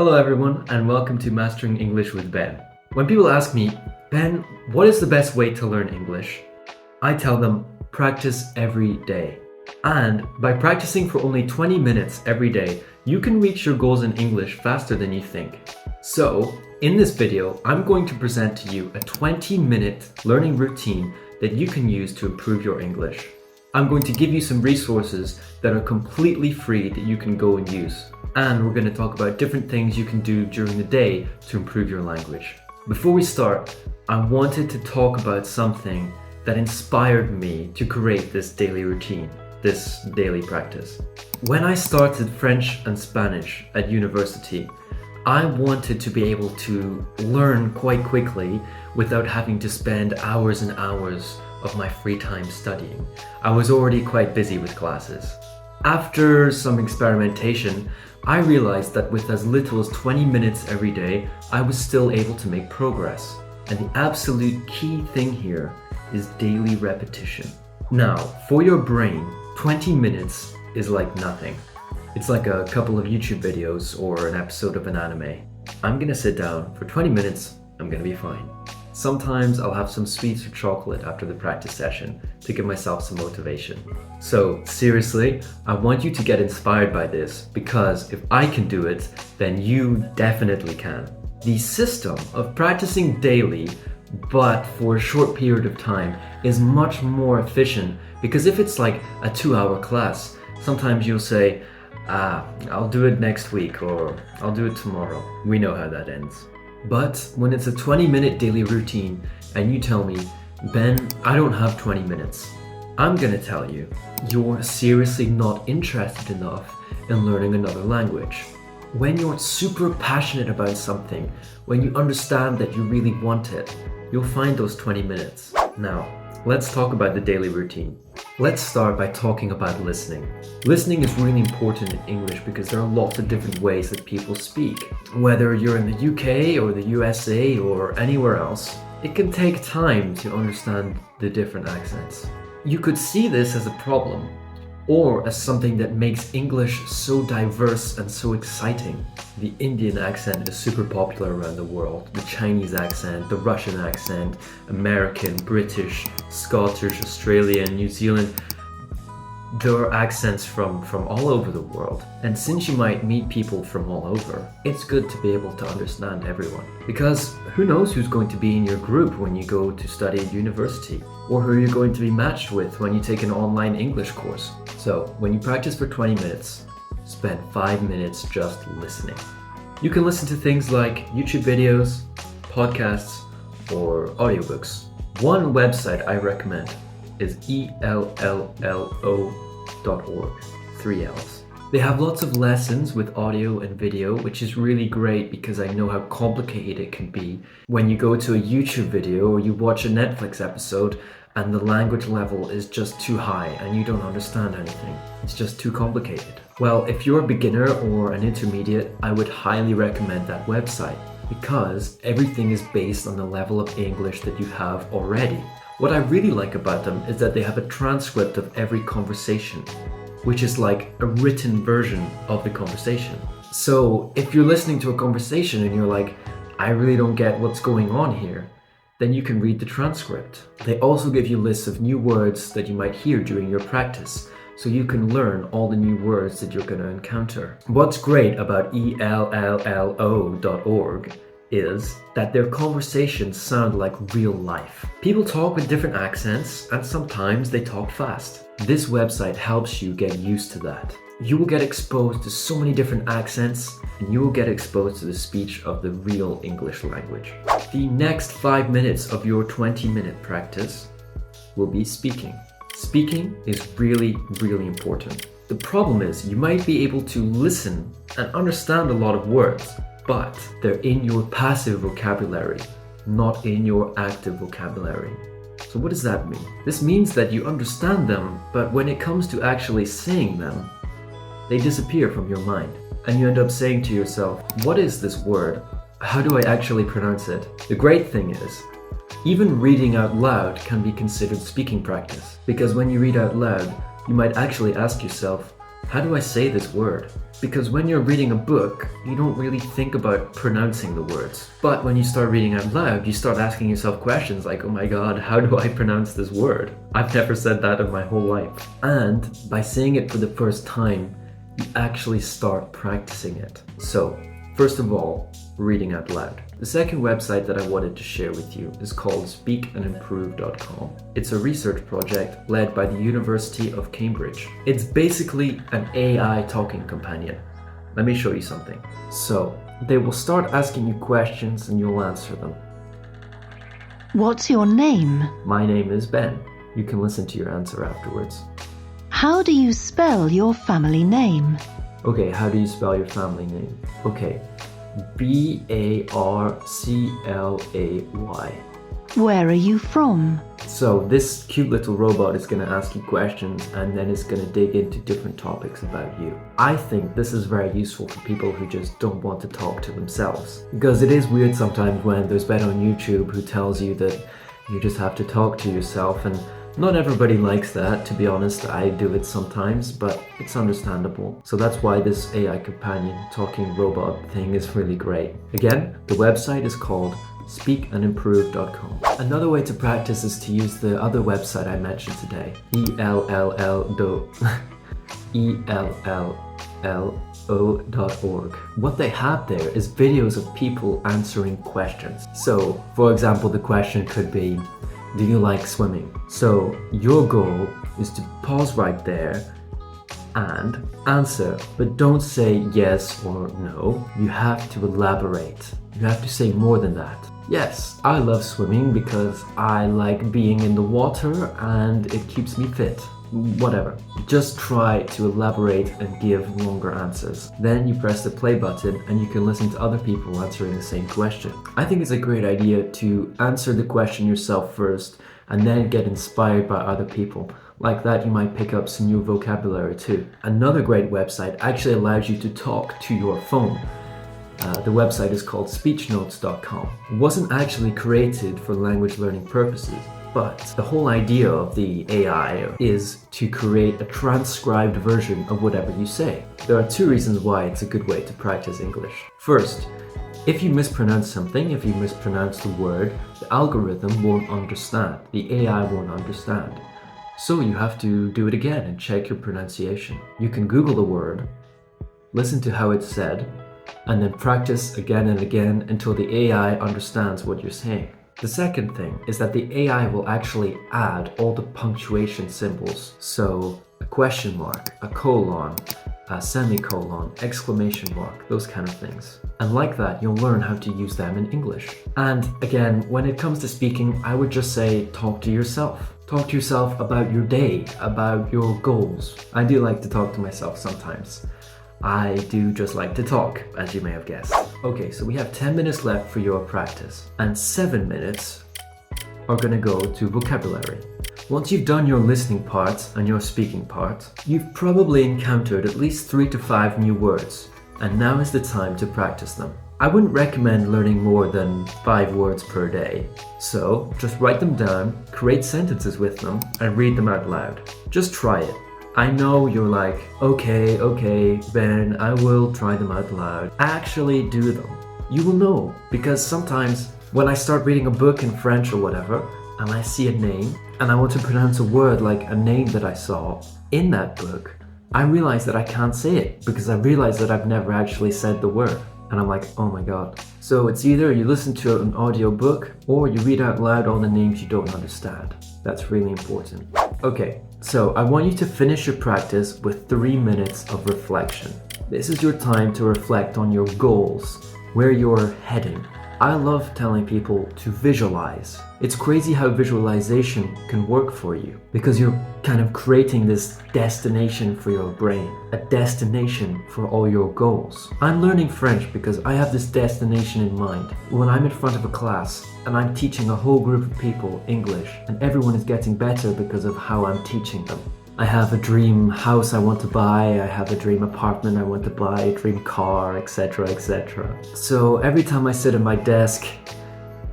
Hello everyone and welcome to Mastering English with Ben. When people ask me, Ben, what is the best way to learn English? I tell them, practice every day. And by practicing for only 20 minutes every day, you can reach your goals in English faster than you think. So, in this video, I'm going to present to you a 20-minute learning routine that you can use to improve your English. I'm going to give you some resources that are completely free that you can go and use. And we're going to talk about different things you can do during the day to improve your language. Before we start, I wanted to talk about something that inspired me to create this daily routine, this daily practice. When I started French and Spanish at university, I wanted to be able to learn quite quickly without having to spend hours and hours of my free time studying. I was already quite busy with classes. After some experimentation, I realized that with as little as 20 minutes every day, I was still able to make progress. And the absolute key thing here is daily repetition. Now, for your brain, 20 minutes is like nothing. It's like a couple of YouTube videos or an episode of an anime. I'm gonna sit down for 20 minutes, I'm gonna be fine. Sometimes I'll have some sweets or chocolate after the practice session to give myself some motivation. So seriously, I want you to get inspired by this because if I can do it, then you definitely can. The system of practicing daily but for a short period of time is much more efficient because if it's like a 2-hour class, sometimes you'll say, I'll do it next week or I'll do it tomorrow. We know how that ends. But when it's a 20-minute daily routine and you tell me, Ben, I don't have 20 minutes, I'm gonna tell you, you're seriously not interested enough in learning another language. When you're super passionate about something, when you understand that you really want it, you'll find those 20 minutes. Now, let's talk about the daily routine. Let's start by talking about listening. Listening is really important in English because there are lots of different ways that people speak. Whether you're in the UK or the USA or anywhere else, it can take time to understand the different accents. You could see this as a problem or as something that makes English so diverse and so exciting. The Indian accent is super popular around the world. The Chinese accent, the Russian accent, American, British, Scottish, Australian, New Zealand. There are accents from all over the world. And since you might meet people from all over, it's good to be able to understand everyone. Because who knows who's going to be in your group when you go to study at university, or who you're going to be matched with when you take an online English course. So when you practice for 20 minutes, spend 5 minutes just listening. You can listen to things like YouTube videos, podcasts, or audiobooks. One website I recommend is ELLLO.org, 3 L's. They have lots of lessons with audio and video, which is really great because I know how complicated it can be when you go to a YouTube video or you watch a Netflix episode and the language level is just too high and you don't understand anything. It's just too complicated. Well, if you're a beginner or an intermediate, I would highly recommend that website because everything is based on the level of English that you have already. What I really like about them is that they have a transcript of every conversation, which is like a written version of the conversation. So if you're listening to a conversation and you're like, I really don't get what's going on here, then you can read the transcript. They also give you lists of new words that you might hear during your practice, so you can learn all the new words that you're going to encounter. What's great about ELLLO.org is that their conversations sound like real life. People talk with different accents and sometimes they talk fast. This website helps you get used to that. You will get exposed to so many different accents and you will get exposed to the speech of the real English language. The next 5 minutes of your 20-minute practice will be speaking. Speaking is really, really important. The problem is you might be able to listen and understand a lot of words, but they're in your passive vocabulary, not in your active vocabulary. So what does that mean? This means that you understand them, but when it comes to actually saying them, they disappear from your mind. And you end up saying to yourself, what is this word? How do I actually pronounce it? The great thing is, even reading out loud can be considered speaking practice. Because when you read out loud, you might actually ask yourself, how do I say this word? Because when you're reading a book, you don't really think about pronouncing the words. But when you start reading out loud, you start asking yourself questions like, oh my god, how do I pronounce this word? I've never said that in my whole life. And by saying it for the first time, you actually start practicing it. So, first of all, reading out loud. The second website that I wanted to share with you is called speakandimprove.com. It's a research project led by the University of Cambridge. It's basically an AI talking companion. Let me show you something. So, they will start asking you questions and you'll answer them. What's your name? My name is Ben. You can listen to your answer afterwards. How do you spell your family name? Okay, how do you spell your family name? Okay, Barclay. Where are you from? So this cute little robot is going to ask you questions and then it's going to dig into different topics about you. I think this is very useful for people who just don't want to talk to themselves. Because it is weird sometimes when there's Ben on YouTube who tells you that you just have to talk to yourself, and not everybody likes that, to be honest. I do it sometimes, but it's understandable. So that's why this AI companion talking robot thing is really great. Again, the website is called speakandimprove.com. Another way to practice is to use the other website I mentioned today, ELLO.org. What they have there is videos of people answering questions. So, for example, the question could be, do you like swimming? So your goal is to pause right there and answer, but don't say yes or no. You have to elaborate. You have to say more than that. Yes, I love swimming because I like being in the water and it keeps me fit. Whatever. Just try to elaborate and give longer answers. Then you press the play button and you can listen to other people answering the same question. I think it's a great idea to answer the question yourself first and then get inspired by other people. Like that, you might pick up some new vocabulary too. Another great website actually allows you to talk to your phone. The website is called speechnotes.com. It wasn't actually created for language learning purposes. But the whole idea of the AI is to create a transcribed version of whatever you say. There are two reasons why it's a good way to practice English. First, if you mispronounce something, if you mispronounce the word, the algorithm won't understand. The AI won't understand. So you have to do it again and check your pronunciation. You can Google the word, listen to how it's said, and then practice again and again until the AI understands what you're saying. The second thing is that the AI will actually add all the punctuation symbols. So a question mark, a colon, a semicolon, exclamation mark, those kind of things. And like that, you'll learn how to use them in English. And again, when it comes to speaking, I would just say talk to yourself. Talk to yourself about your day, about your goals. I do like to talk to myself sometimes. I do just like to talk, as you may have guessed. Okay, so we have 10 minutes left for your practice, and 7 minutes are gonna go to vocabulary. Once you've done your listening part and your speaking part, you've probably encountered at least 3 to 5 new words, and now is the time to practice them. I wouldn't recommend learning more than 5 words per day, so just write them down, create sentences with them, and read them out loud. Just try it. I know you're like, okay, Ben, I will try them out loud. Actually do them. You will know, because sometimes when I start reading a book in French or whatever, and I see a name, and I want to pronounce a word like a name that I saw in that book, I realize that I can't say it, because I realize that I've never actually said the word. And I'm like, oh my god. So it's either you listen to an audio book, or you read out loud all the names you don't understand. That's really important. Okay, so I want you to finish your practice with 3 minutes of reflection. This is your time to reflect on your goals, where you're heading. I love telling people to visualize. It's crazy how visualization can work for you, because you're kind of creating this destination for your brain, a destination for all your goals. I'm learning French because I have this destination in mind. When I'm in front of a class and I'm teaching a whole group of people English, and everyone is getting better because of how I'm teaching them. I have a dream house I want to buy, I have a dream apartment I want to buy, a dream car, etc, etc. So every time I sit at my desk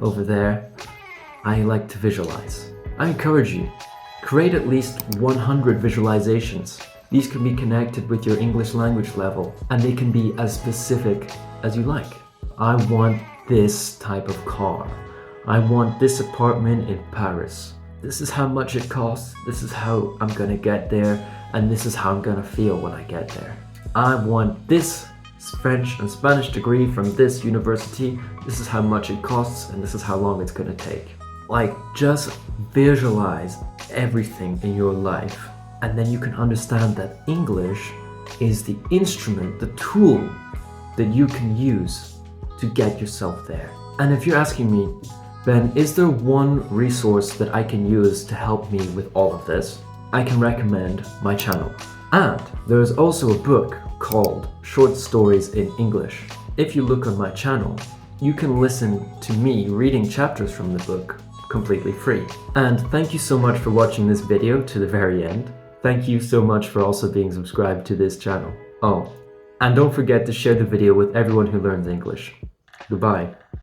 over there, I like to visualize. I encourage you, create at least 100 visualizations. These can be connected with your English language level, and they can be as specific as you like. I want this type of car. I want this apartment in Paris. This is how much it costs, this is how I'm gonna get there, and this is how I'm gonna feel when I get there. I want this French and Spanish degree from this university, this is how much it costs, and this is how long it's gonna take. Like, just visualize everything in your life, and then you can understand that English is the instrument, the tool that you can use to get yourself there. And if you're asking me, Ben, is there one resource that I can use to help me with all of this? I can recommend my channel. And there is also a book called Short Stories in English. If you look on my channel, you can listen to me reading chapters from the book completely free. And thank you so much for watching this video to the very end. Thank you so much for also being subscribed to this channel. Oh, and don't forget to share the video with everyone who learns English. Goodbye.